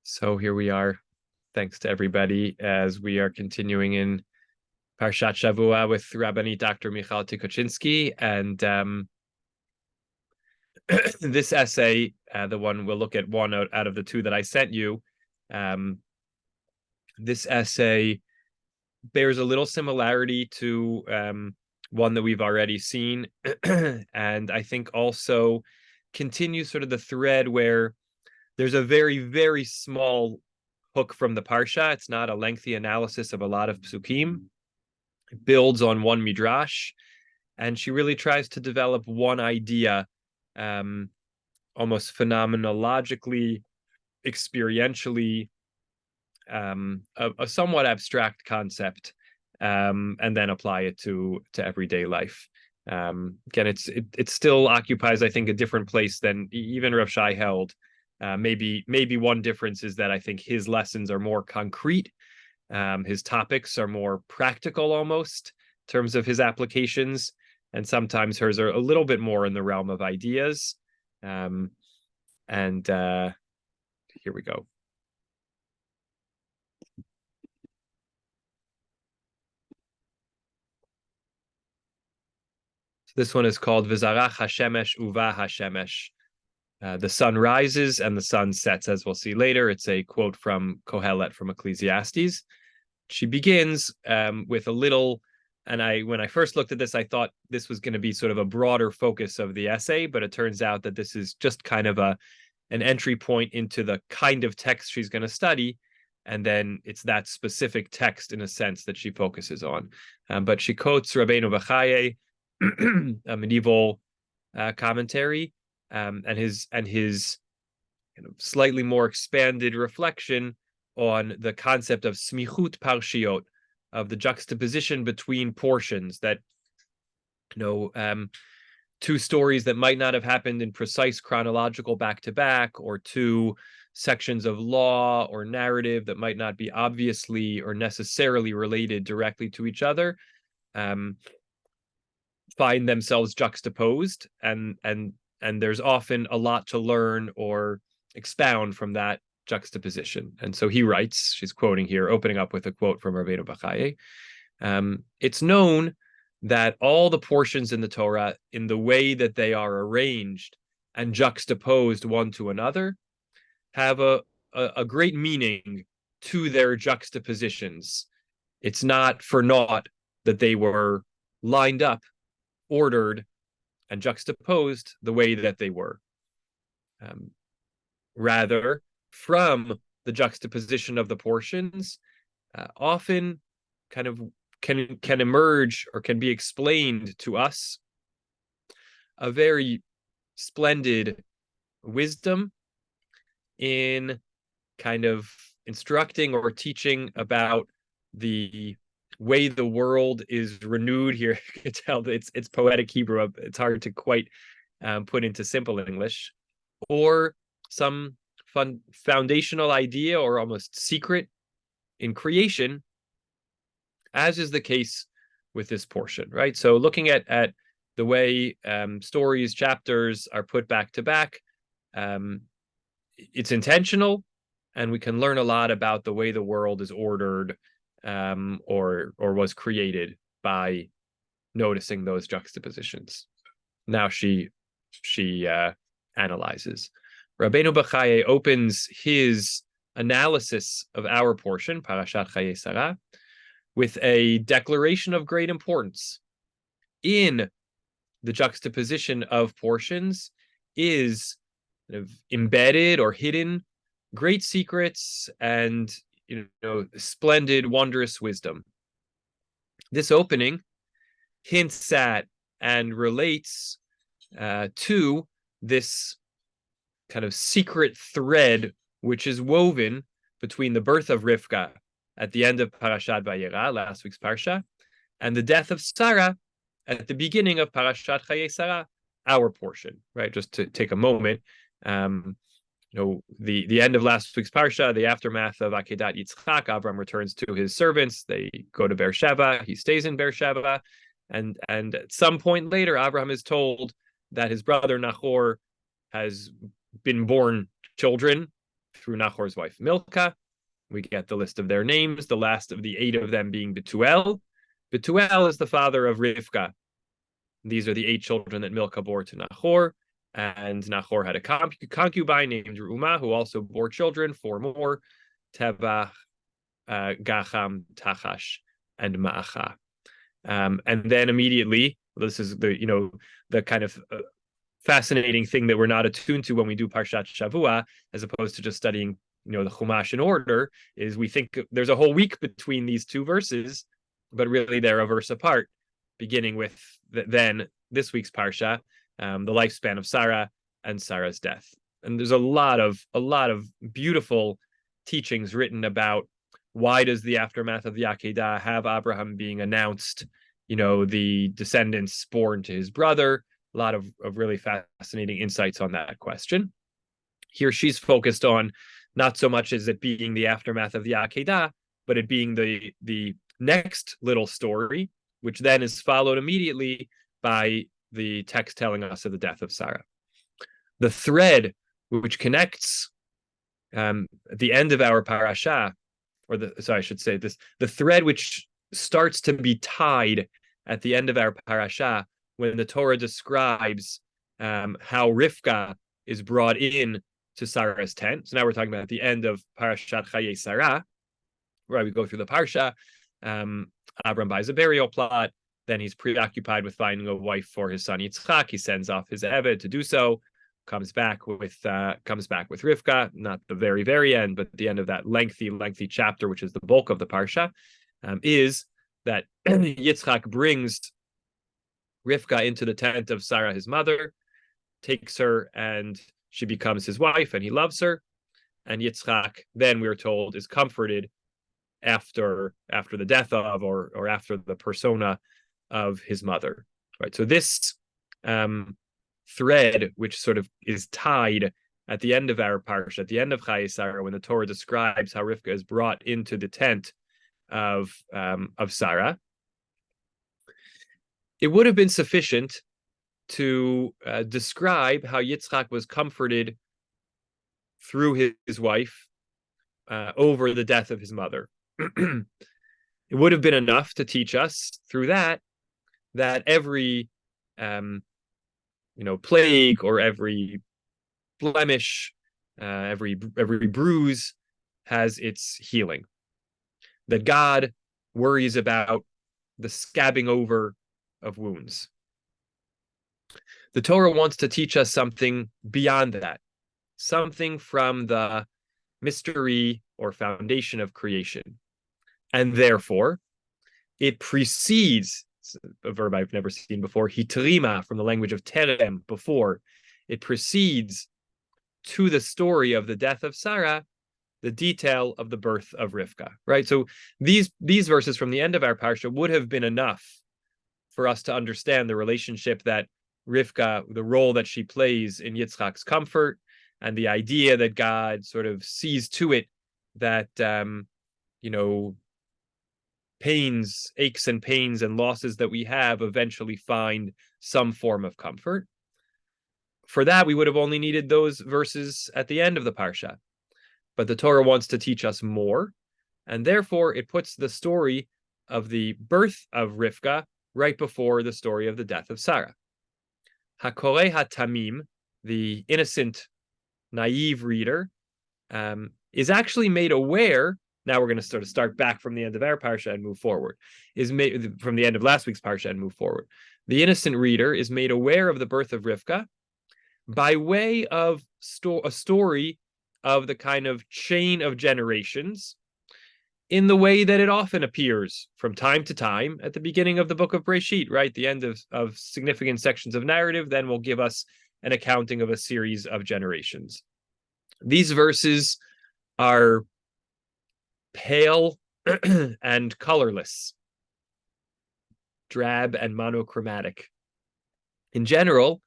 So here we are. Thanks to everybody as we are continuing in Parashat Shavua with Rabbanit Dr. Michal Tikochinsky. And this essay, the one we'll look at one out of the two that I sent you, this essay bears a little similarity to one that we've already seen. And I think also continues sort of the thread where there's a very, very small hook from the Parsha. It's not a lengthy analysis of a lot of psukim. It builds on one midrash, and she really tries to develop one idea, almost phenomenologically, experientially, a somewhat abstract concept, and then apply it to everyday life. Again, it still occupies, I think, a different place than even Rav Shai held. Maybe one difference is that I think his lessons are more concrete. His topics are more practical almost in terms of his applications, and sometimes hers are a little bit more in the realm of ideas. And here we go. So this one is called V'zarach Hashemesh Uva Hashemesh. The sun rises and the sun sets, as we'll see later. It's a quote from Kohelet from Ecclesiastes. She begins with a little, and when I first looked at this, I thought this was going to be sort of a broader focus of the essay, but it turns out that this is just kind of an entry point into the kind of text she's going to study, and then it's that specific text, in a sense, that she focuses on. But she quotes Rabbeinu Chayei, a medieval commentary, and his kind of slightly more expanded reflection on the concept of smichut parshiot, of the juxtaposition between portions that, two stories that might not have happened in precise chronological back-to-back, or two sections of law or narrative that might not be obviously or necessarily related directly to each other, find themselves juxtaposed, and there's often a lot to learn or expound from that juxtaposition. And so he writes, she's quoting here, opening up with a quote from Rabbeinu Chayei. It's known that all the portions in the Torah, in the way that they are arranged and juxtaposed one to another, have a great meaning to their juxtapositions. It's not for naught that they were lined up, ordered, and juxtaposed the way that they were. Rather, from the juxtaposition of the portions, often kind of can emerge or can be explained to us a very splendid wisdom in kind of instructing or teaching about the way the world is renewed. Here you can tell that it's poetic Hebrew. It's hard to quite put into simple English, or some fun foundational idea or almost secret in creation, as is the case with this portion, right? So looking at the way stories, chapters are put back to back, it's intentional, and we can learn a lot about the way the world is ordered, or was created by noticing those juxtapositions. Now she analyzes. Rabbeinu Chayei opens his analysis of our portion, Parashat Chayei Sara, with a declaration of great importance. In the juxtaposition of portions is kind of embedded or hidden great secrets and splendid, wondrous wisdom. This opening hints at and relates to this kind of secret thread which is woven between the birth of Rivka at the end of Parashat Vayera, last week's Parsha, and the death of Sara at the beginning of Parashat Chayei Sara, our portion, right? Just to take a moment, the end of last week's Parsha, the aftermath of Akedat Yitzchak, Avram returns to his servants. They go to Beersheba. He stays in Beersheba. And at some point later, Abraham is told that his brother Nahor has been born children, through Nahor's wife Milcah. We get the list of their names, the last of the 8 of them being Betuel. Betuel is the father of Rivka. These are the 8 children that Milcah bore to Nahor. And Nahor had a concubine named Reumah, who also bore children, 4 more, Tebach, Gacham, Tachash, and Ma'acha. And then immediately, this is the kind of fascinating thing that we're not attuned to when we do Parshat Shavua, as opposed to just studying the Chumash in order, is we think there's a whole week between these 2 verses, but really they're a verse apart, beginning with then this week's Parsha, the lifespan of Sara and Sarah's death. And there's a lot of beautiful teachings written about why does the aftermath of the Akedah have Abraham being announced, the descendants born to his brother. A lot of really fascinating insights on that question. Here she's focused on not so much as it being the aftermath of the Akedah, but it being the next little story, which then is followed immediately by the text telling us of the death of Sarah. The thread which connects at the end of our parashah, the thread which starts to be tied at the end of our parashah when the Torah describes how Rivka is brought in to Sarah's tent. So now we're talking about the end of Parashat Chayei Sara, where we go through the parsha. Abram buys a burial plot. Then he's preoccupied with finding a wife for his son Yitzchak. He sends off his Eved to do so. Comes back with Rivka, not the very end, but the end of that lengthy chapter, which is the bulk of the parsha, is that Yitzchak brings Rivka into the tent of Sarah, his mother, takes her, and she becomes his wife, and he loves her. And Yitzchak, then we're told, is comforted after the death of or after the persona of his mother. Right. So this thread, which sort of is tied at the end of our parsha, at the end of Chayei Sara, when the Torah describes how Rivka is brought into the tent of Sarah, it would have been sufficient to describe how Yitzchak was comforted through his wife over the death of his mother. It would have been enough to teach us through that every plague or every blemish, every bruise has its healing. That God worries about the scabbing over of wounds. The Torah wants to teach us something beyond that, something from the mystery or foundation of creation. And therefore, it precedes, a verb I've never seen before, hitrima, from the language of terem, before. It precedes to the story of the death of Sarah, the detail of the birth of Rivka, right? So these verses from the end of our parsha would have been enough for us to understand the relationship that Rivka, the role that she plays in Yitzchak's comfort, and the idea that God sort of sees to it that, aches and pains and losses that we have eventually find some form of comfort. For that, we would have only needed those verses at the end of the parsha. But the Torah wants to teach us more, and therefore it puts the story of the birth of Rivka right before the story of the death of Sarah. Hakoreh hatamim, the innocent, naive reader, is actually made aware. Now we're going to sort of start back from the end of our parsha and move forward. Is made from the end of last week's parsha and move forward. The innocent reader is made aware of the birth of Rivka by way of a story of the kind of chain of generations, in the way that it often appears from time to time at the beginning of the book of Breshit, right? The end of significant sections of narrative then will give us an accounting of a series of generations. These verses are pale and colorless, drab and monochromatic. In general,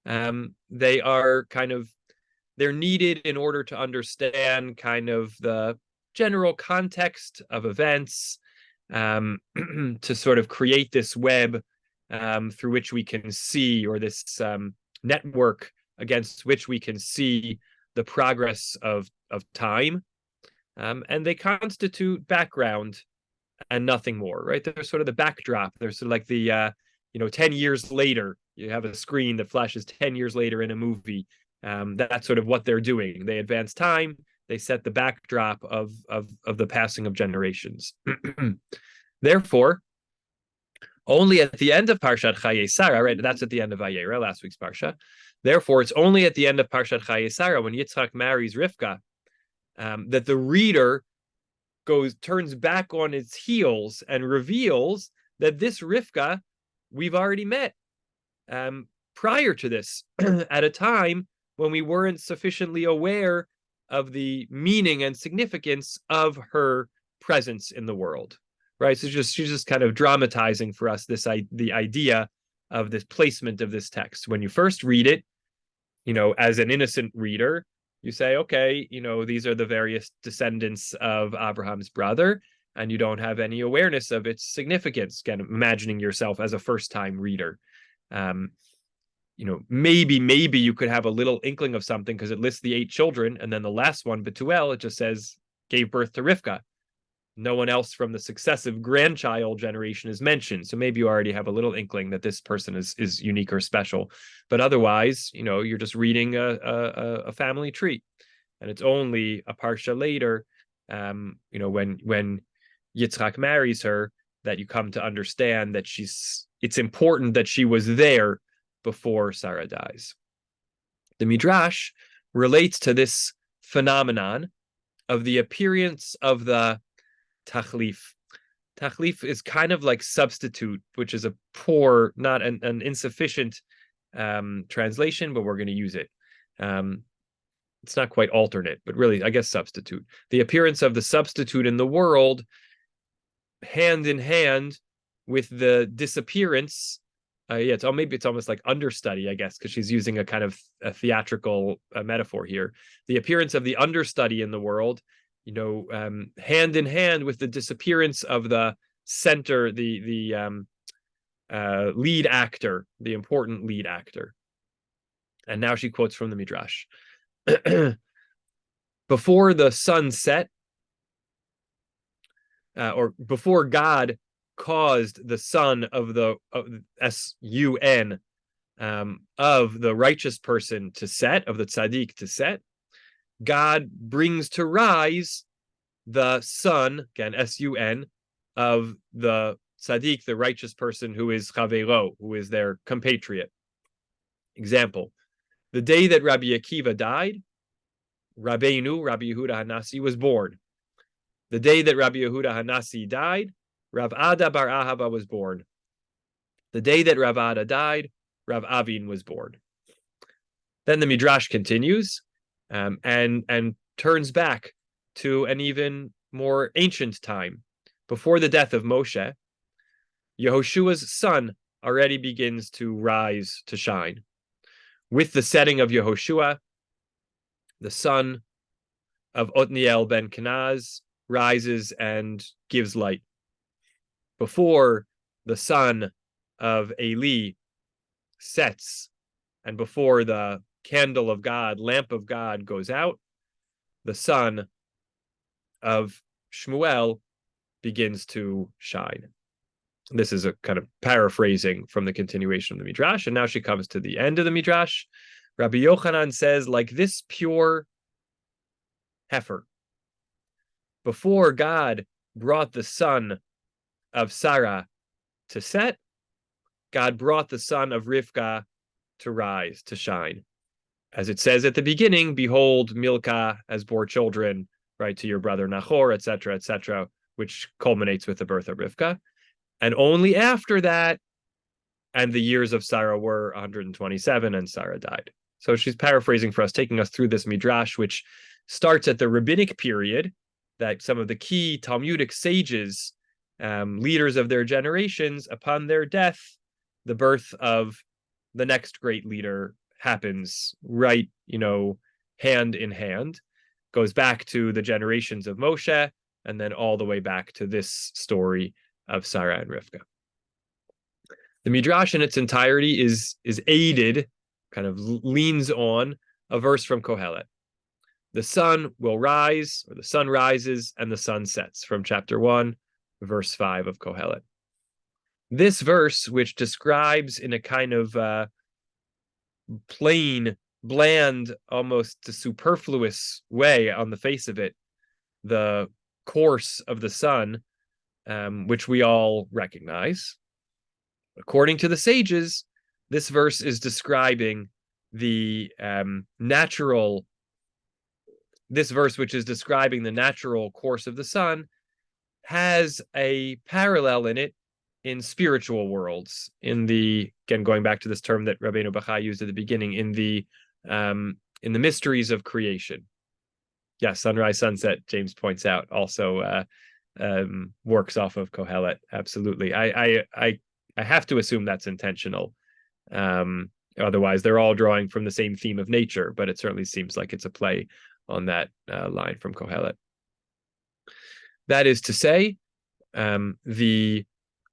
they're needed in order to understand kind of the general context of events, to sort of create this web through which we can see, or this network against which we can see the progress of time, and they constitute background and nothing more, right? They're sort of the backdrop. They're sort of like the 10 years later, you have a screen that flashes 10 years later in a movie. That's sort of what they're doing. They advance time. They set the backdrop of the passing of generations. Therefore, only at the end of Parashat Chayei Sara, right? That's at the end of Vayera, last week's Parsha. Therefore, it's only at the end of Parashat Chayei Sara, when Yitzchak marries Rivka, that the reader turns back on its heels and reveals that this Rivka we've already met prior to this, at a time when we weren't sufficiently aware of the meaning and significance of her presence in the world, right? So she's just kind of dramatizing for us the idea of this placement of this text. When you first read it, as an innocent reader, you say, okay, these are the various descendants of Abraham's brother, and you don't have any awareness of its significance. Again, imagining yourself as a first-time reader. Maybe you could have a little inkling of something because it lists the 8 children, and then the last one, Betuel, it just says gave birth to Rivka. No one else from the successive grandchild generation is mentioned. So maybe you already have a little inkling that this person is unique or special. But otherwise, you're just reading a family tree. And it's only a parsha later, when Yitzchak marries her, that you come to understand that it's important that she was there before Sarah dies. The Midrash relates to this phenomenon of the appearance of the Tachlif. Tachlif is kind of like substitute, which is a poor, not an insufficient translation, but we're going to use it. It's not quite alternate, but really, I guess, substitute. The appearance of the substitute in the world, hand in hand with the disappearance. Maybe it's almost like understudy, I guess, because she's using a kind of a theatrical metaphor here. The appearance of the understudy in the world, hand in hand with the disappearance of the center, the lead actor, the important lead actor. And now she quotes from the Midrash. Before the sun set, or before God caused the sun of the S-U-N, of the righteous person to set, of the tzaddik to set, God brings to rise the sun, again, S-U-N, of the tzaddik, the righteous person who is chaveiro, who is their compatriot. Example, the day that Rabbi Akiva died, Rabbi Yehuda Hanasi, was born. The day that Rabbi Yehuda Hanasi died, Rav Ada bar Ahava was born. The day that Rav Ada died, Rav Avin was born. Then the Midrash continues, and turns back to an even more ancient time. Before the death of Moshe, Yehoshua's sun already begins to rise, to shine. With the setting of Yehoshua, the son of Otniel ben Kenaz rises and gives light. Before the sun of Eli sets, and before the candle of God, lamp of God, goes out, the sun of Shmuel begins to shine. This is a kind of paraphrasing from the continuation of the Midrash, and now she comes to the end of the Midrash. Rabbi Yochanan says, like this pure heifer, before God brought the sun of Sara to set, God brought the sun of Rivka to rise, to shine. As it says at the beginning, behold, Milcah has bore children, right, to your brother Nachor, etc., which culminates with the birth of Rivka. And only after that, and the years of Sarah were 127, and Sarah died. So she's paraphrasing for us, taking us through this Midrash, which starts at the rabbinic period, that some of the key Talmudic sages, leaders of their generations, upon their death, the birth of the next great leader happens right, hand in hand, goes back to the generations of Moshe, and then all the way back to this story of Sarah and Rivka. The Midrash in its entirety is aided, kind of leans on a verse from Kohelet. The sun will rise, or the sun rises, and the sun sets, from chapter 1, verse 5 of Kohelet. This verse, which describes in a kind of plain, bland, almost superfluous way on the face of it, the course of the sun, which we all recognize. According to the sages, this verse is describing the natural, this verse, which is describing the natural course of the sun, has a parallel in it in spiritual worlds, in the, again, going back to this term that Rabbeinu Bachai used at the beginning, in the mysteries of creation. Yeah, sunrise, sunset, James points out, also works off of Kohelet. Absolutely. I have to assume that's intentional. Otherwise, they're all drawing from the same theme of nature, but it certainly seems like it's a play on that line from Kohelet. That is to say, the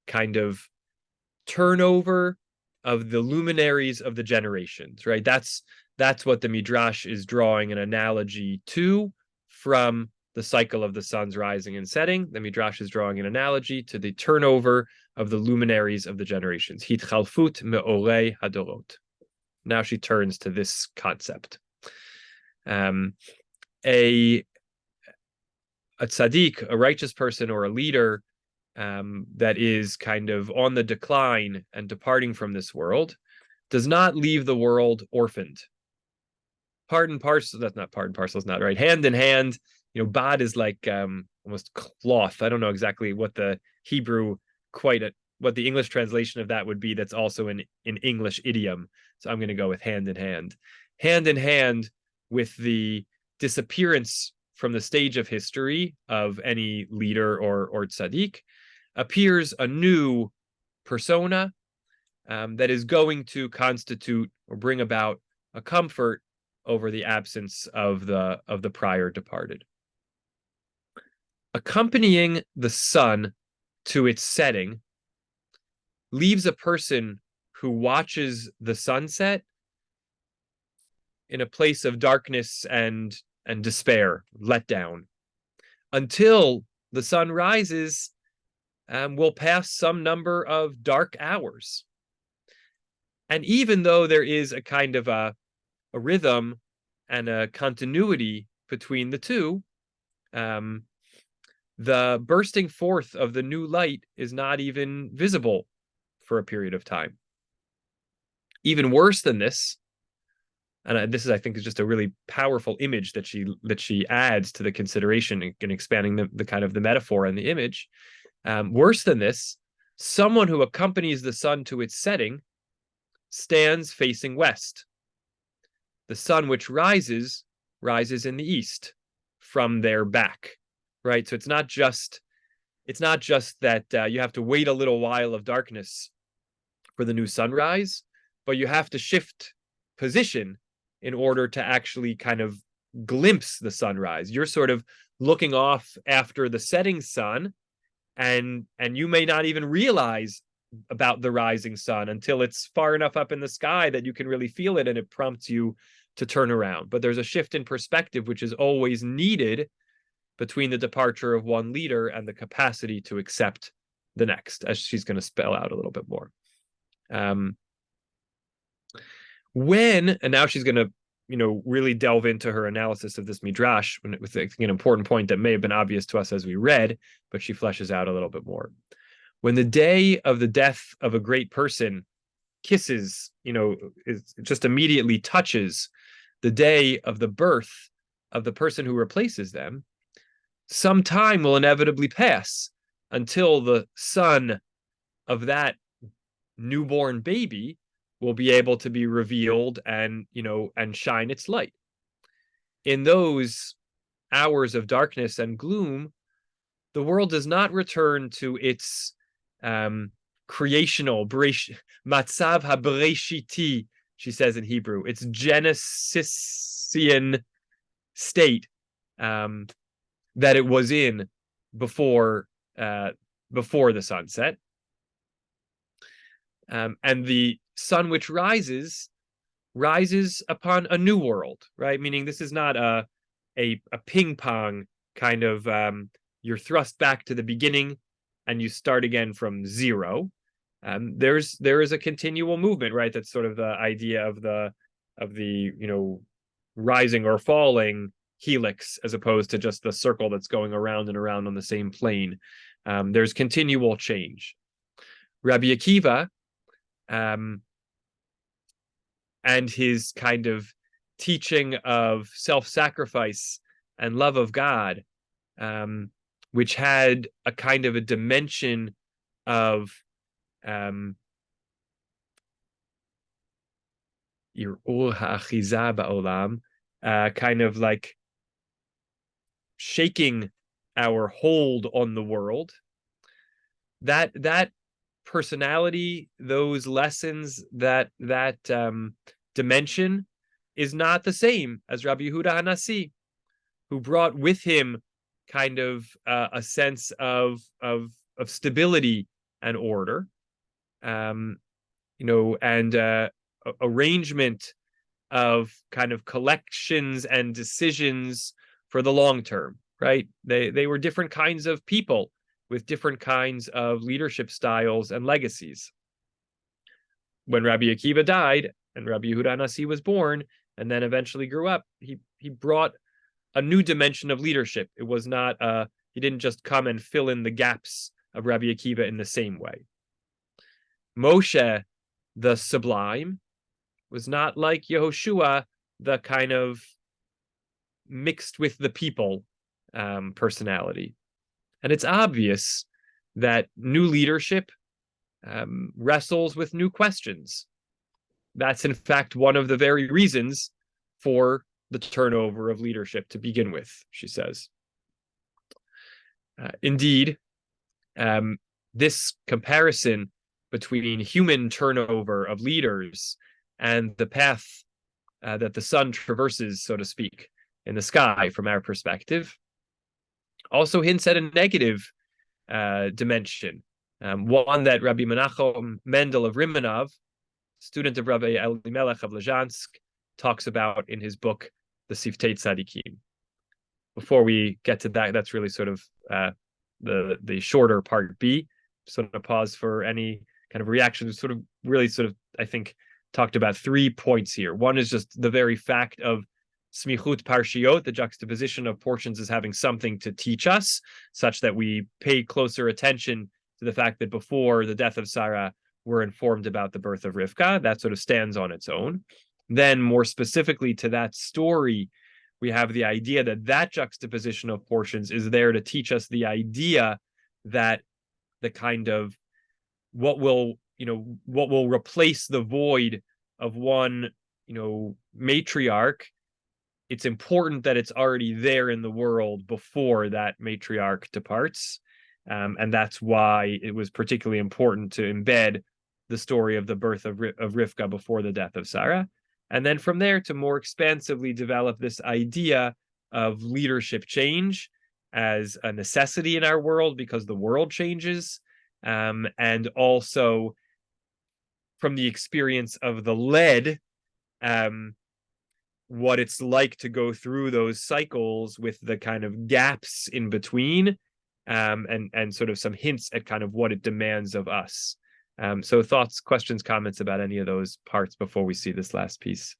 kind of turnover of the luminaries of the generations, right? That's what the Midrash is drawing an analogy to from the cycle of the sun's rising and setting. The Midrash is drawing an analogy to the turnover of the luminaries of the generations. Hitchalfut me'orei hadorot. Now she turns to this concept. A tzaddik, a righteous person or a leader that is kind of on the decline and departing from this world does not leave the world orphaned. Part and parcel, that's not part and parcel, is not right. Hand in hand, bad is like almost cloth. I don't know exactly what the Hebrew, what the English translation of that would be. That's also an English idiom. So I'm going to go with hand in hand. Hand in hand with the disappearance from the stage of history of any leader or tzaddik, appears a new persona that is going to constitute or bring about a comfort over the absence of the prior departed. Accompanying the sun to its setting leaves a person who watches the sunset in a place of darkness and despair, let down, until the sun rises. Will pass some number of dark hours. And even though there is a kind of a rhythm and a continuity between the two, the bursting forth of the new light is not even visible for a period of time. Even worse than this, and this is, I think, is just a really powerful image that she adds to the consideration in expanding the kind of the metaphor and the image. Worse than this, someone who accompanies the sun to its setting stands facing west. The sun which rises in the east from their back, right? So it's not just that you have to wait a little while of darkness for the new sunrise, but you have to shift position in order to actually kind of glimpse the sunrise. You're sort of looking off after the setting sun, and you may not even realize about the rising sun until it's far enough up in the sky that you can really feel it, and it prompts you to turn around. But there's a shift in perspective which is always needed between the departure of one leader and the capacity to accept the next, as she's going to spell out a little bit more. And now she's going to really delve into her analysis of this midrash with an important point that may have been obvious to us as we read, but she fleshes out a little bit more. When the day of the death of a great person kisses, it just immediately touches the day of the birth of the person who replaces them, some time will inevitably pass until the son of that newborn baby will be able to be revealed and shine its light. In those hours of darkness and gloom, the world does not return to its creational matzav habereshiti, she says in Hebrew, its Genesisian state that it was in before the sunset. And the sun which rises upon a new world, right? Meaning this is not a a ping pong kind of you're thrust back to the beginning and you start again from zero. There is a continual movement, right? That's sort of the idea of the rising or falling helix as opposed to just the circle that's going around and around on the same plane. There's continual change. Rabbi Akiva and his kind of teaching of self-sacrifice and love of God, which had a kind of a dimension of kind of like shaking our hold on the world. That personality, those lessons, that dimension is not the same as Rabbi Yehuda HaNasi, who brought with him kind of a sense of stability and order, and arrangement of kind of collections and decisions for the long term, right? They were different kinds of people with different kinds of leadership styles and legacies. When Rabbi Akiva died and Rabbi Yehuda HaNasi was born and then eventually grew up, he brought a new dimension of leadership. It was not he didn't just come and fill in the gaps of Rabbi Akiva in the same way. Moshe, the sublime, was not like Yehoshua, the kind of mixed with the people personality. And it's obvious that new leadership wrestles with new questions. That's, in fact, one of the very reasons for the turnover of leadership to begin with, she says. Indeed, this comparison between human turnover of leaders and the path that the sun traverses, so to speak, in the sky from our perspective, also hints at a negative dimension, one that Rabbi Menachem Mendel of Rimanov, student of Rabbi Elimelech of Lezhansk, talks about in his book, The Siftei Tzadikim. Before we get to that, that's really sort of the shorter part B. Just want to pause for any kind of reaction. I think, talked about 3 points here. One is just the very fact of smichut parshiot, the juxtaposition of portions as having something to teach us, such that we pay closer attention to the fact that before the death of Sara, we're informed about the birth of Rivka. That sort of stands on its own. Then, more specifically to that story, we have the idea that juxtaposition of portions is there to teach us the idea that the kind of what will replace the void of one matriarch. It's important that it's already there in the world before that matriarch departs. And that's why it was particularly important to embed the story of the birth of Rivka before the death of Sarah. And then from there to more expansively develop this idea of leadership change as a necessity in our world because the world changes. And also from the experience of the led, what it's like to go through those cycles with the kind of gaps in between, and sort of some hints at kind of what it demands of us. So thoughts, questions, comments about any of those parts before we see this last piece?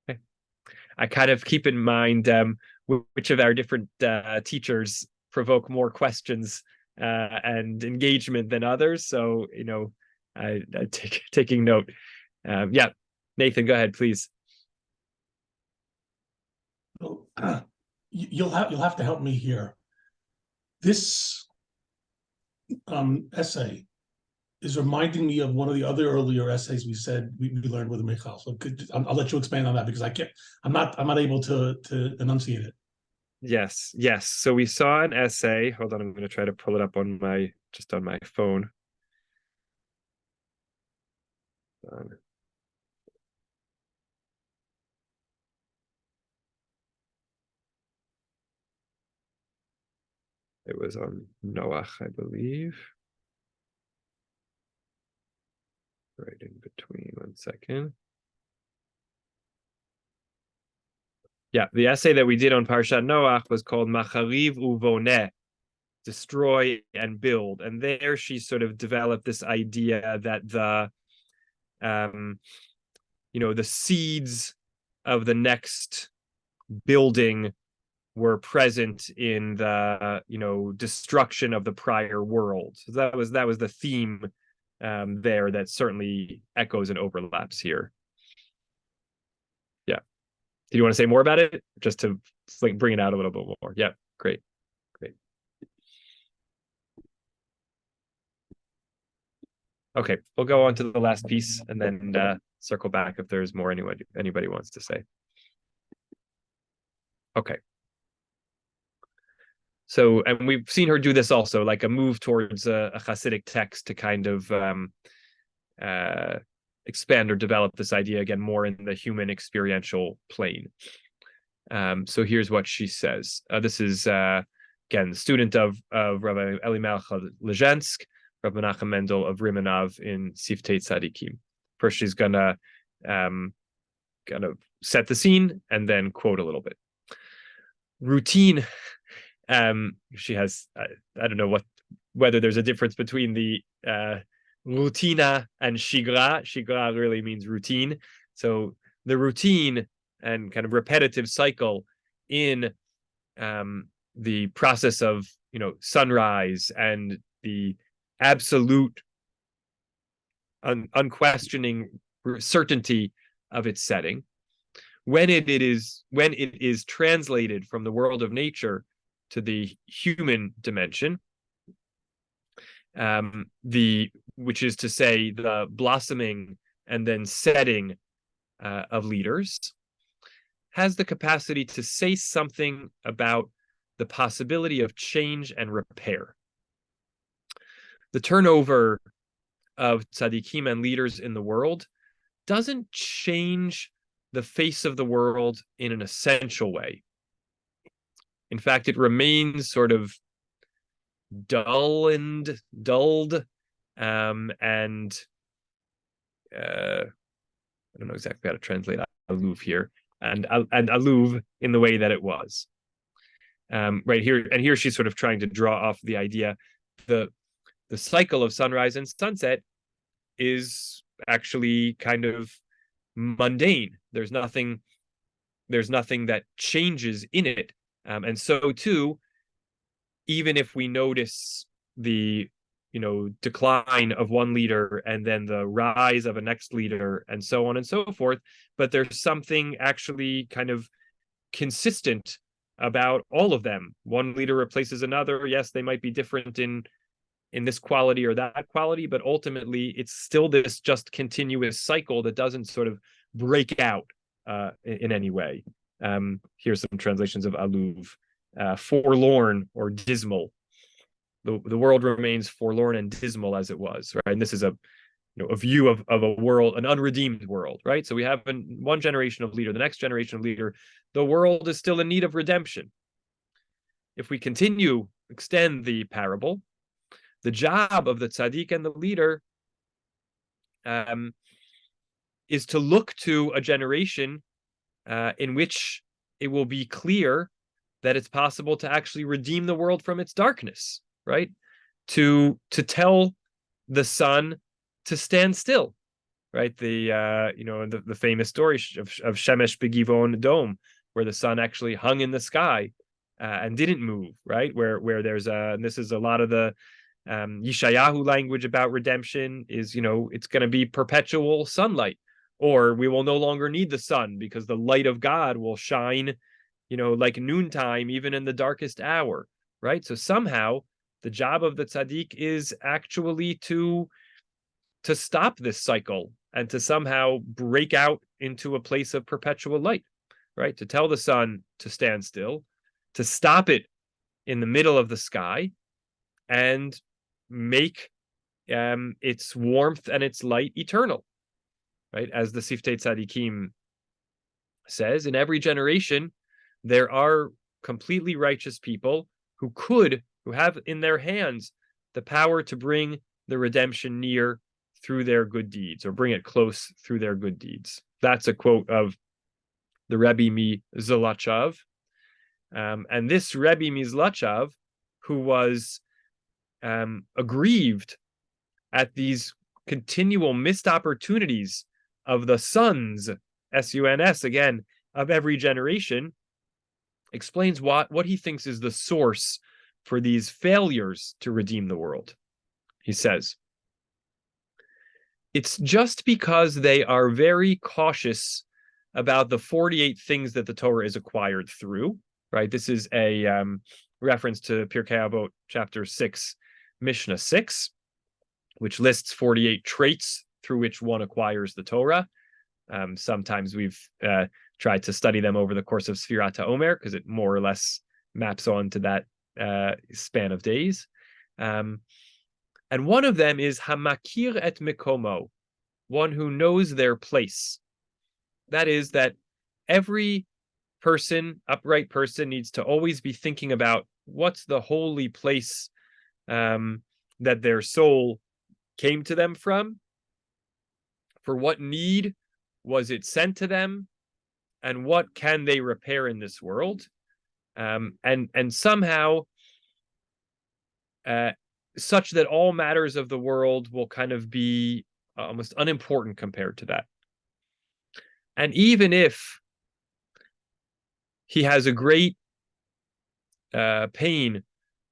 Okay. I kind of keep in mind which of our different teachers provoke more questions and engagement than others. So, I taking note. Yeah, Nathan, go ahead, please. You'll have to help me here. This essay is reminding me of one of the other earlier essays we said we learned with Michal. So I'll let you expand on that because I'm not able to enunciate it. Yes. So we saw an essay. Hold on, I'm going to try to pull it up on my phone. It was on Noach, I believe. right in between. 1 second. Yeah, the essay that we did on Parashat Noach was called Machariv Uvoneh, destroy and build. And there she sort of developed this idea that the seeds of the next building were present in the destruction of the prior world. So that was the theme there that certainly echoes and overlaps here. Yeah. Do you want to say more about it? Just to bring it out a little bit more. Yeah, great. Okay, we'll go on to the last piece and then circle back if there's more anybody wants to say. Okay. So, and we've seen her do this also, like a move towards a Hasidic text to kind of expand or develop this idea again more in the human experiential plane. So here's what she says. This is again the student of Rabbi Elimelech Lezhensk, Rabbi Menachem Mendel of Rimanov in Siftei Tzadikim. First, she's gonna set the scene and then quote a little bit. Routine. She has I don't know whether there's a difference between the rutina and shigra. Shigra really means routine. So the routine and kind of repetitive cycle in the process of sunrise and the absolute unquestioning certainty of its setting, when it is translated from the world of nature to the human dimension, which is to say the blossoming and then setting of leaders, has the capacity to say something about the possibility of change and repair. The turnover of tzaddikim and leaders in the world doesn't change the face of the world in an essential way. In fact, it remains sort of dulled, and I don't know exactly how to translate aluv here, and aluv in the way that it was. Right here, and here she's sort of trying to draw off the idea the cycle of sunrise and sunset is actually kind of mundane. There's nothing that changes in it. And so too, even if we notice the decline of one leader and then the rise of a next leader and so on and so forth, but there's something actually kind of consistent about all of them. One leader replaces another. Yes, they might be different in this quality or that quality, but ultimately it's still this just continuous cycle that doesn't sort of break out in any way. Here's some translations of aluv. Forlorn or dismal. The world remains forlorn and dismal as it was, right? And this is a view of a world, an unredeemed world, right? So we have one generation of leader, the next generation of leader, the world is still in need of redemption. If we extend the parable, the job of the tzaddik and the leader is to look to a generation in which it will be clear that it's possible to actually redeem the world from its darkness, right? To tell the sun to stand still, right? The famous story of Shemesh Begivon Dome, where the sun actually hung in the sky and didn't move, right? Where there's and this is a lot of the Yeshayahu language about redemption is, it's going to be perpetual sunlight, or we will no longer need the sun because the light of God will shine like noontime, even in the darkest hour, right? So somehow the job of the tzaddik is actually to stop this cycle and to somehow break out into a place of perpetual light, right? To tell the sun to stand still, to stop it in the middle of the sky, and make its warmth and its light eternal, right? As the Siftei Tzadikim says, in every generation, there are completely righteous people who have in their hands the power to bring the redemption near through their good deeds, or bring it close through their good deeds. That's a quote of the Rebbe Mizlachav. And this Rebbe Mizlachav, who was aggrieved at these continual missed opportunities of the sons, S-U-N-S, again, of every generation, explains what he thinks is the source for these failures to redeem the world. He says, it's just because they are very cautious about the 48 things that the Torah is acquired through, right? This is a reference to Pirkei Avot, chapter 6, Mishnah 6, which lists 48 traits through which one acquires the Torah. Sometimes we've tried to study them over the course of Sfirat HaOmer, because it more or less maps on to that span of days. And one of them is Hamakir et Mikomo, one who knows their place. That is, that every person, upright person, needs to always be thinking about what's the holy place that their soul came to them from, for what need was it sent to them, and what can they repair in this world, and somehow such that all matters of the world will kind of be almost unimportant compared to that. And even if he has a great pain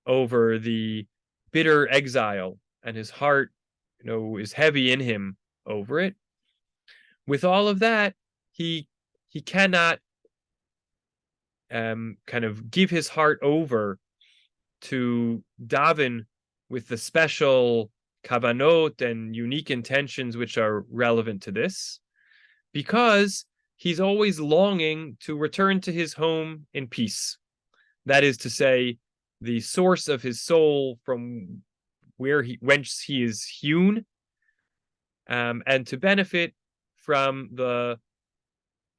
over the bitter exile, and his heart, is heavy in him over it, with all of that, he cannot kind of give his heart over to daven with the special kavanot and unique intentions which are relevant to this, because he's always longing to return to his home in peace. That is to say, the source of his soul from whence he is hewn, and to benefit from the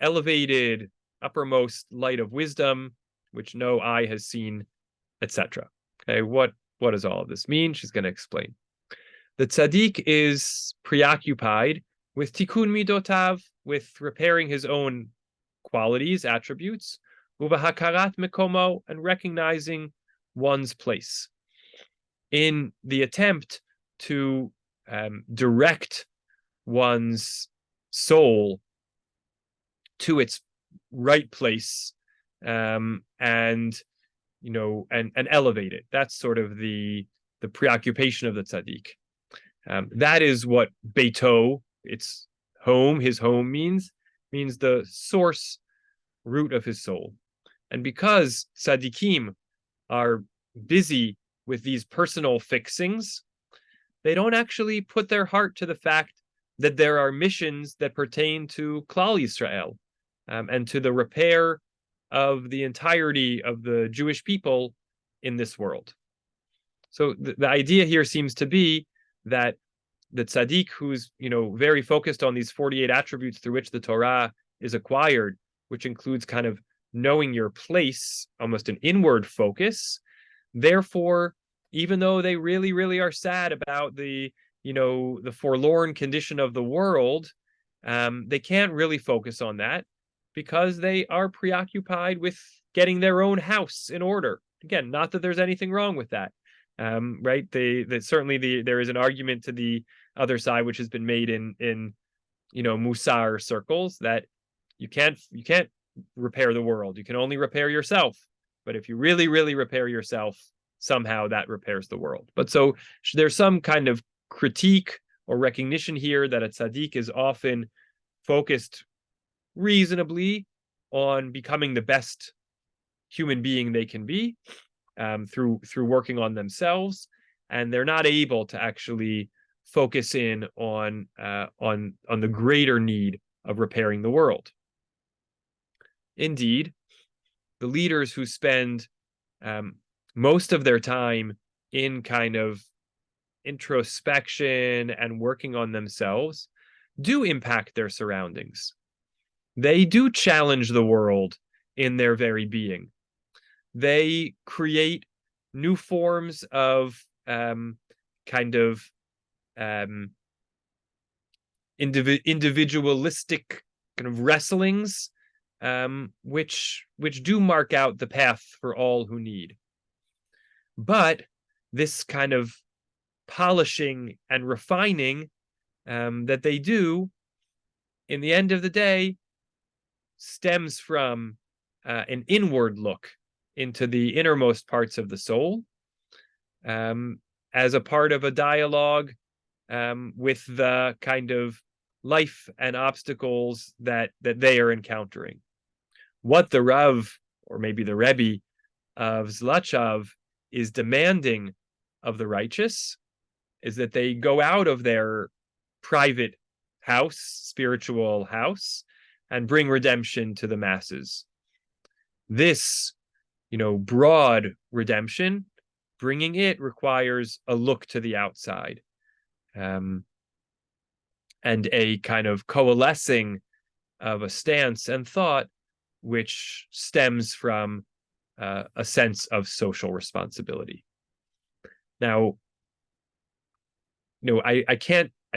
elevated uppermost light of wisdom, which no eye has seen, etc. Okay, what does all of this mean? She's going to explain. The tzaddik is preoccupied with tikkun midotav, with repairing his own qualities, attributes, uvahakarat mekomo, and recognizing one's place, in the attempt to direct one's soul to its right place, and elevate it. That's sort of the preoccupation of the tzaddik. That is what beito, its home, his home means the source, root of his soul. And because tzaddikim are busy with these personal fixings, they don't actually put their heart to the fact that there are missions that pertain to Klal Yisrael, and to the repair of the entirety of the Jewish people in this world. So the idea here seems to be that the tzaddik, who's very focused on these 48 attributes through which the Torah is acquired, which includes kind of knowing your place, almost an inward focus. Therefore, even though they really, really are sad about the forlorn condition of the world, they can't really focus on that, because they are preoccupied with getting their own house in order. Again, not that there's anything wrong with that, right? There is an argument to the other side, which has been made in Musar circles, that you can't repair the world. You can only repair yourself. But if you really, really repair yourself, somehow that repairs the world. But so there's some kind of critique or recognition here that a tzaddik is often focused reasonably on becoming the best human being they can be, through working on themselves, and they're not able to actually focus in on the greater need of repairing the world. Indeed, the leaders who spend most of their time in kind of introspection and working on themselves do impact their surroundings. They do challenge the world in their very being. They create new forms of individualistic kind of wrestlings, which do mark out the path for all who need. But this kind of polishing and refining that they do, in the end of the day, stems from an inward look into the innermost parts of the soul, as a part of a dialogue with the kind of life and obstacles that they are encountering. What the Rav, or maybe the Rebbe of Zlachov, is demanding of the righteous is that they go out of their private house, spiritual house, and bring redemption to the masses. This, broad redemption, bringing it requires a look to the outside, and a kind of coalescing of a stance and thought which stems from a sense of social responsibility. Now, I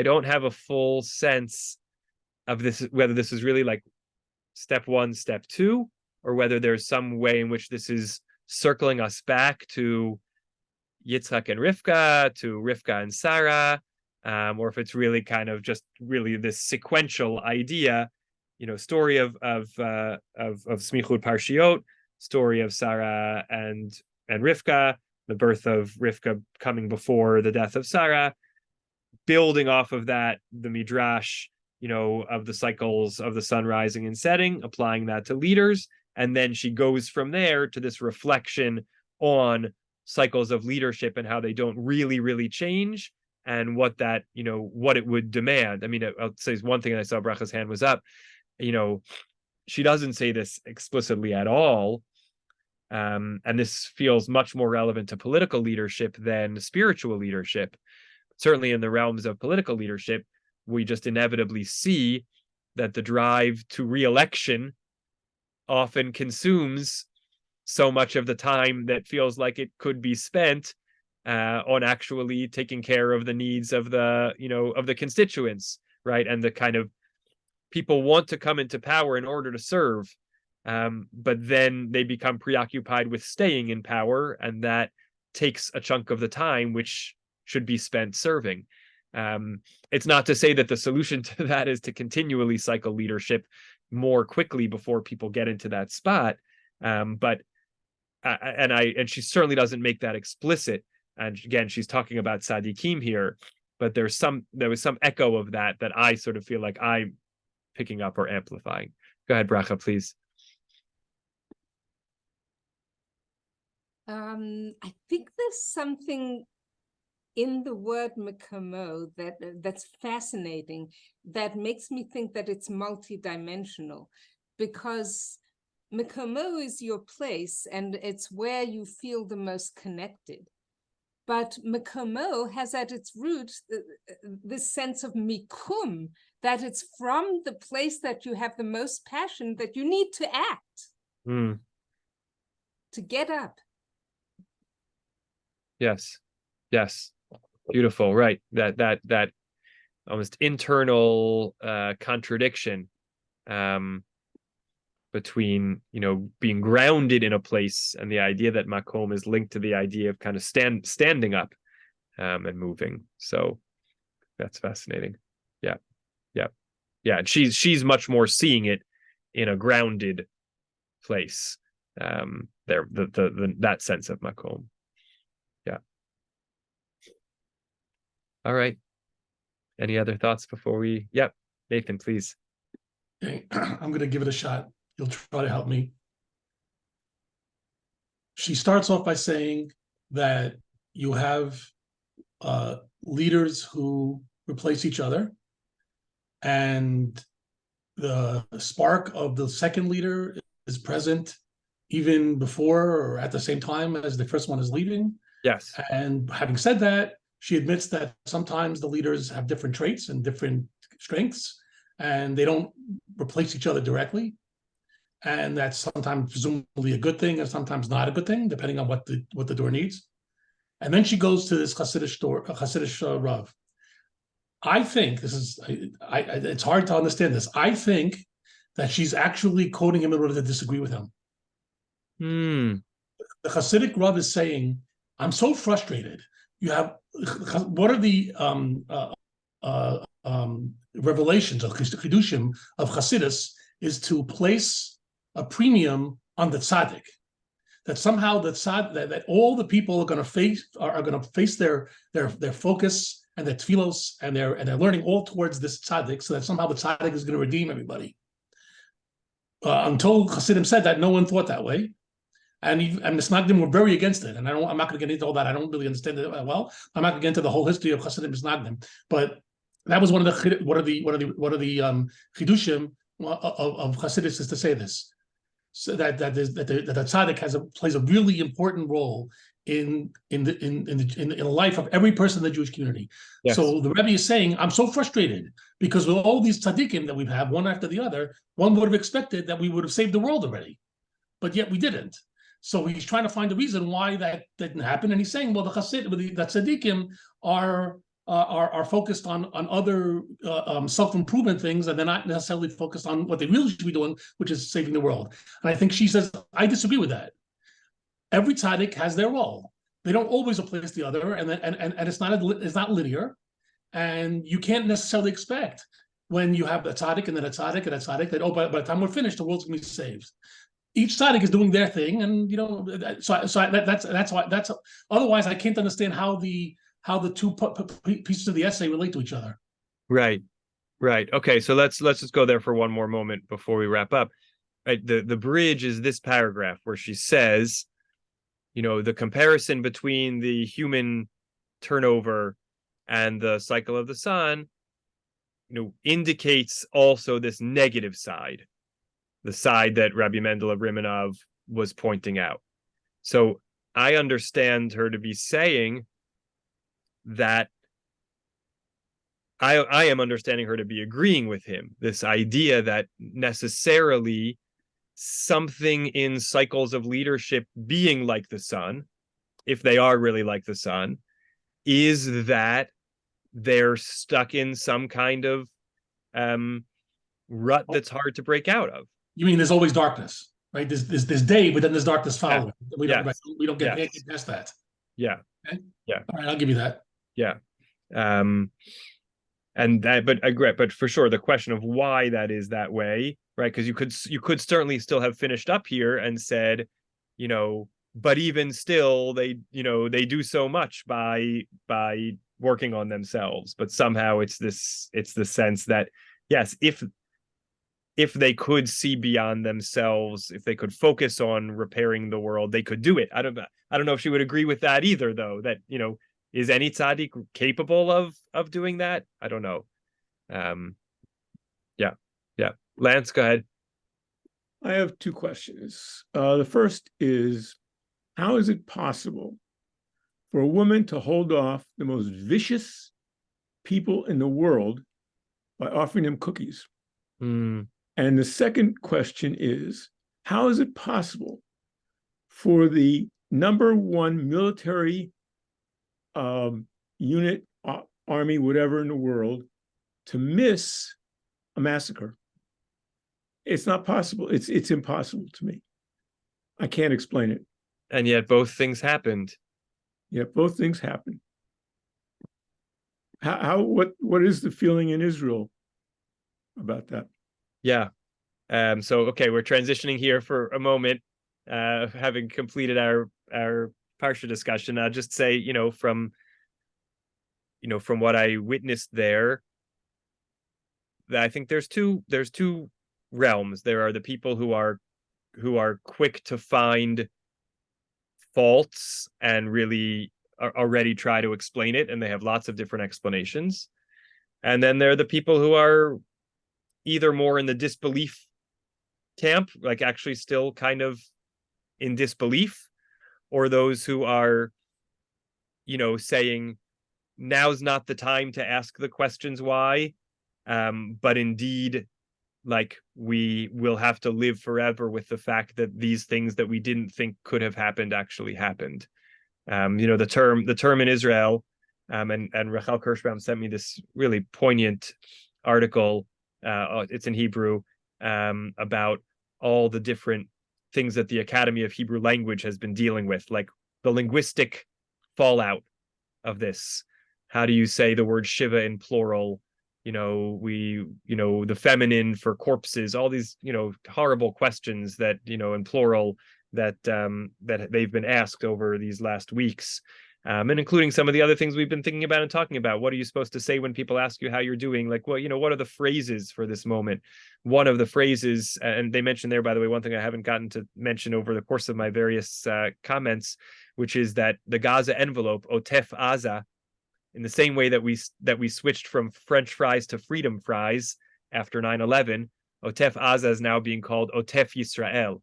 don't have a full sense of this, whether this is really like step one, step two, or whether there's some way in which this is circling us back to Yitzhak and Rivka, to Rivka and Sara, or if it's really kind of just really this sequential idea, story of Smichut Parshiot, story of Sara and Rivka, the birth of Rivka coming before the death of Sara, building off of that, the midrash, of the cycles of the sun rising and setting, applying that to leaders, and then she goes from there to this reflection on cycles of leadership and how they don't really change, and what that, what it would demand. I mean, I'll say one thing, and I saw Bracha's hand was up. She doesn't say this explicitly at all, and this feels much more relevant to political leadership than spiritual leadership. Certainly in the realms of political leadership, we just inevitably see that the drive to re-election often consumes so much of the time that feels like it could be spent on actually taking care of the needs of the, of the constituents, right? And the kind of people want to come into power in order to serve, but then they become preoccupied with staying in power, and that takes a chunk of the time which should be spent serving. It's not to say that the solution to that is to continually cycle leadership more quickly before people get into that spot, but she certainly doesn't make that explicit. And again, she's talking about tzaddikim here, but there was some echo of that I sort of feel like I'm picking up or amplifying. Go ahead, Bracha, please. I think there's something in the word mekomo that's fascinating, that makes me think that it's multidimensional, because mekomo is your place and it's where you feel the most connected. But mekomo has at its root this sense of mikum, that it's from the place that you have the most passion that you need to act, to get up. Yes. Beautiful. Right. That almost internal contradiction between, being grounded in a place, and the idea that makom is linked to the idea of kind of standing up and moving. So that's fascinating. Yeah. And she's much more seeing it in a grounded place. That sense of makom. Yeah. All right. Any other thoughts before we? Yep. Nathan, please. Okay. I'm going to give it a shot. You'll try to help me. She starts off by saying that you have leaders who replace each other, and the spark of the second leader is present even before or at the same time as the first one is leaving. Yes. And having said that, she admits that sometimes the leaders have different traits and different strengths, and they don't replace each other directly. And that's sometimes presumably a good thing and sometimes not a good thing, depending on what the door needs. And then she goes to this Hasidic Rav. I think this is, it's hard to understand this. I think that she's actually quoting him in order to disagree with him. Hmm. The Hasidic Rav is saying, I'm so frustrated. You have, what are the revelations of Chidushim of Hasidus is to place a premium on the tzaddik. That somehow that all the people are going to face their focus and their tefillos and they're learning all towards this tzaddik, so that somehow the tzaddik is going to redeem everybody. Until Hasidim said that, no one thought that way. And Misnagdim were very against it. And I'm not going to get into all that. I don't really understand it well. I'm not going to get into the whole history of Hasidim Misnagdim. But that was one of the chidushim of Hasidus is to say this, so that the tzaddik plays a really important role in the life of every person in the Jewish community. Yes. So the Rebbe is saying, I'm so frustrated because with all these tzaddikim that we've had one after the other, one would have expected that we would have saved the world already, but yet we didn't. So he's trying to find a reason why that didn't happen, and he's saying, well, the tzaddikim are focused on other self-improvement things, and they're not necessarily focused on what they really should be doing, which is saving the world. And I think she says, I disagree with that. Every tzaddik has their role. They don't always replace the other, and it's not linear, and you can't necessarily expect when you have a tzaddik and then a tzaddik and a tzaddik that by the time we're finished, the world's going to be saved. Each tzaddik is doing their thing, and that's why. Otherwise, I can't understand how the two pieces of the essay relate to each other. Right. Okay, so let's just go there for one more moment before we wrap up. Right, the bridge is this paragraph where she says, the comparison between the human turnover and the cycle of the sun, indicates also this negative side. The side that Rabbi Mendel of Rimanov was pointing out. So I understand her to be saying that I am understanding her to be agreeing with him. This idea that necessarily something in cycles of leadership being like the sun, if they are really like the sun, is that they're stuck in some kind of rut that's hard to break out of. You mean there's always darkness, right? There's day, but then there's darkness following. Yeah. We don't get past that. Yeah. Okay? Yeah. All right, I'll give you that. Yeah. And that, but for sure, the question of why that is that way, right? Because you could certainly still have finished up here and said, but even still, they do so much by working on themselves. But somehow it's the sense that yes, if they could see beyond themselves, if they could focus on repairing the world, they could do it. I don't know if she would agree with that either, though. That is any tzaddik capable of doing that? I don't know. Yeah. Lance, go ahead. I have two questions. The first is, how is it possible for a woman to hold off the most vicious people in the world by offering them cookies? And the second question is, how is it possible for the number one military unit, army, whatever in the world, to miss a massacre? It's not possible. It's impossible to me. I can't explain it. And yet both things happened. Yet both things happened. What is the feeling in Israel about that? Yeah. So okay, we're transitioning here for a moment, having completed our Parsha discussion. I'll just say, from what I witnessed there, that I think there's two realms. There are the people who are quick to find faults and really already try to explain it, and they have lots of different explanations. And then there are the people who are either more in the disbelief camp, like actually still kind of in disbelief, or those who are, saying now's not the time to ask the questions why, but indeed, like, we will have to live forever with the fact that these things that we didn't think could have happened actually happened. The term in Israel, And Rachel Kirschbaum sent me this really poignant article. It's in Hebrew, about all the different things that the Academy of Hebrew Language has been dealing with, like the linguistic fallout of this. How do you say the word Shiva in plural? The feminine for corpses, all these, horrible questions that, in plural, that they've been asked over these last weeks. And including some of the other things we've been thinking about and talking about. What are you supposed to say when people ask you how you're doing? Like, what are the phrases for this moment? One of the phrases, and they mentioned there, by the way, one thing I haven't gotten to mention over the course of my various comments, which is that the Gaza envelope, Otef Aza, in the same way that we switched from French fries to freedom fries after 9/11, Otef Aza is now being called Otef Yisrael.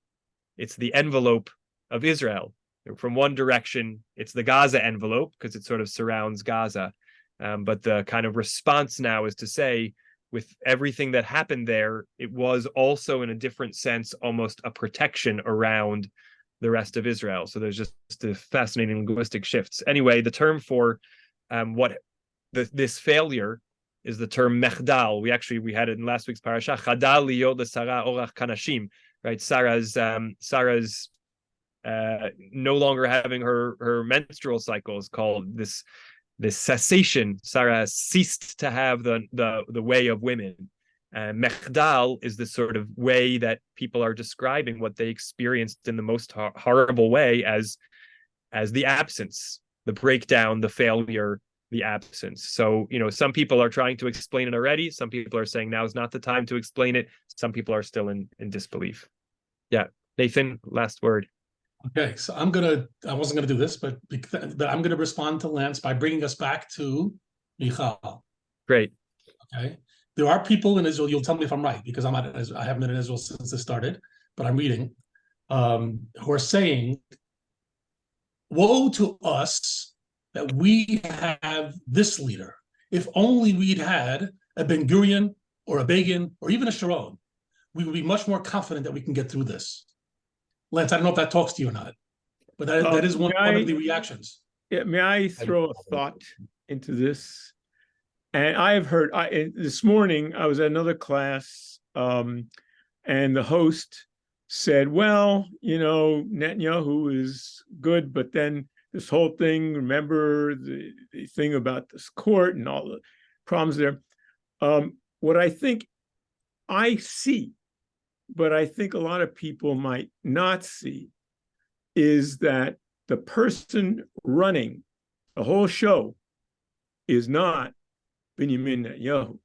It's the envelope of Israel. From one direction, it's the Gaza envelope because it sort of surrounds Gaza. But the kind of response now is to say, with everything that happened there, it was also, in a different sense, almost a protection around the rest of Israel. So there's just the fascinating linguistic shifts. Anyway, the term for this failure is the term mechdal. We had it in last week's parashah. Chadal liyod Sara orach kanashim. Right, Sara's no longer having her menstrual cycle is called this cessation. Sara has ceased to have the way of women. Mechdal is this sort of way that people are describing what they experienced in the most horrible way as the absence, the breakdown, the failure, the absence. So, some people are trying to explain it already. Some people are saying now is not the time to explain it. Some people are still in disbelief. Yeah. Nathan, last word. Okay, so I wasn't gonna do this, but I'm gonna respond to Lance by bringing us back to Michal. Great. Okay, there are people in Israel. You'll tell me if I'm right, because I haven't been in Israel since this started, but I'm reading, who are saying, "Woe to us that we have this leader. If only we'd had a Ben Gurion or a Begin or even a Sharon, we would be much more confident that we can get through this." Lance, I don't know if that talks to you or not, but that is one of the reactions. Yeah, may I throw a thought into this? And I have heard, this morning I was at another class, and the host said, well, Netanyahu is good, but then this whole thing, remember the thing about this court and all the problems there. What I think I see, but I think a lot of people might not see, is that the person running the whole show is not Benjamin Netanyahu.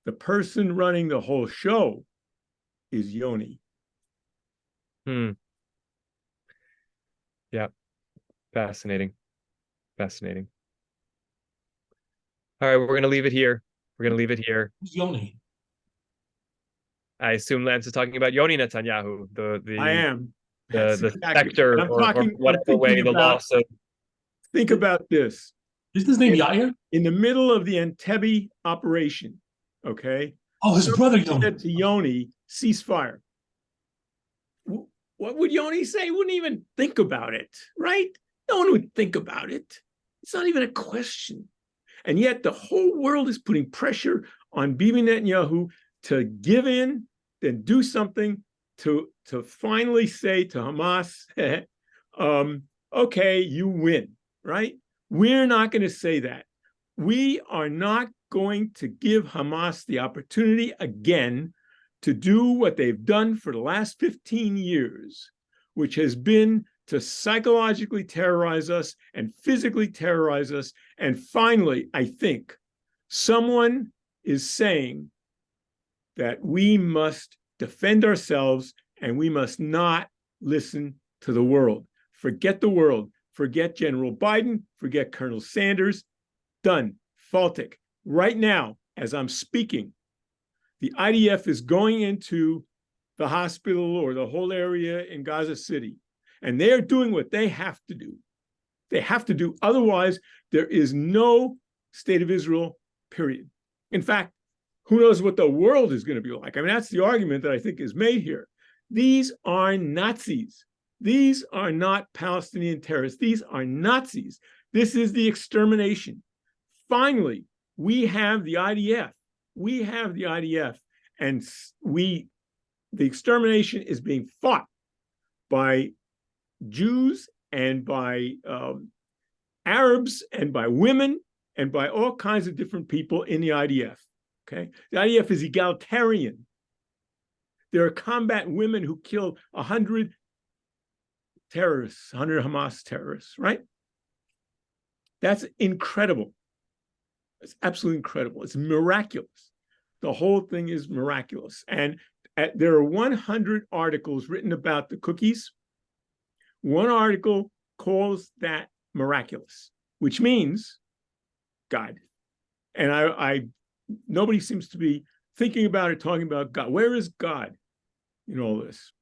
The person running the whole show is Yoni. Yeah. Fascinating. Fascinating. All right, we're going to leave it here. Who's Yoni? I assume Lance is talking about Yoni Netanyahu, I am. the specter, or whatever way the loss of. Think about this. Isn't his name Yair? In the middle of the Entebbe operation, okay? Oh, his brother Yoni. Said to Yoni, ceasefire. What would Yoni say? He wouldn't even think about it, right? No one would think about it. It's not even a question. And yet the whole world is putting pressure on Bibi Netanyahu to give in and do something to finally say to Hamas, okay, you win, right? We're not going to say that. We are not going to give Hamas the opportunity again to do what they've done for the last 15 years, which has been to psychologically terrorize us and physically terrorize us. And finally, I think someone is saying that we must defend ourselves and we must not listen to the world. Forget the world. Forget General Biden. Forget Colonel Sanders. Done. Faltic. Right now, as I'm speaking, the IDF is going into the hospital or the whole area in Gaza City, and they are doing what they have to do. They have to do. Otherwise, there is no state of Israel, period. In fact, who knows what the world is going to be like? I mean, that's the argument that I think is made here. These are Nazis. These are not Palestinian terrorists. These are Nazis This is the extermination. Finally, we have the IDF. We have the IDF, and the extermination is being fought by Jews and by Arabs and by women and by all kinds of different people in the IDF. Okay, the IDF is egalitarian. There are combat women who killed 100 terrorists, 100 Hamas terrorists, right? That's incredible. It's absolutely incredible. It's miraculous. The whole thing is miraculous. And there are 100 articles written about the cookies. One article calls that miraculous, which means God. And nobody seems to be thinking about it, talking about God. Where is God in all this?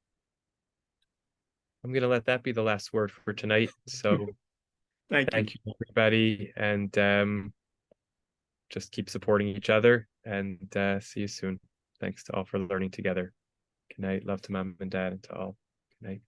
I'm going to let that be the last word for tonight. So thank you, everybody. And just keep supporting each other, and see you soon. Thanks to all for learning together. Good night. Love to mom and dad and to all. Good night.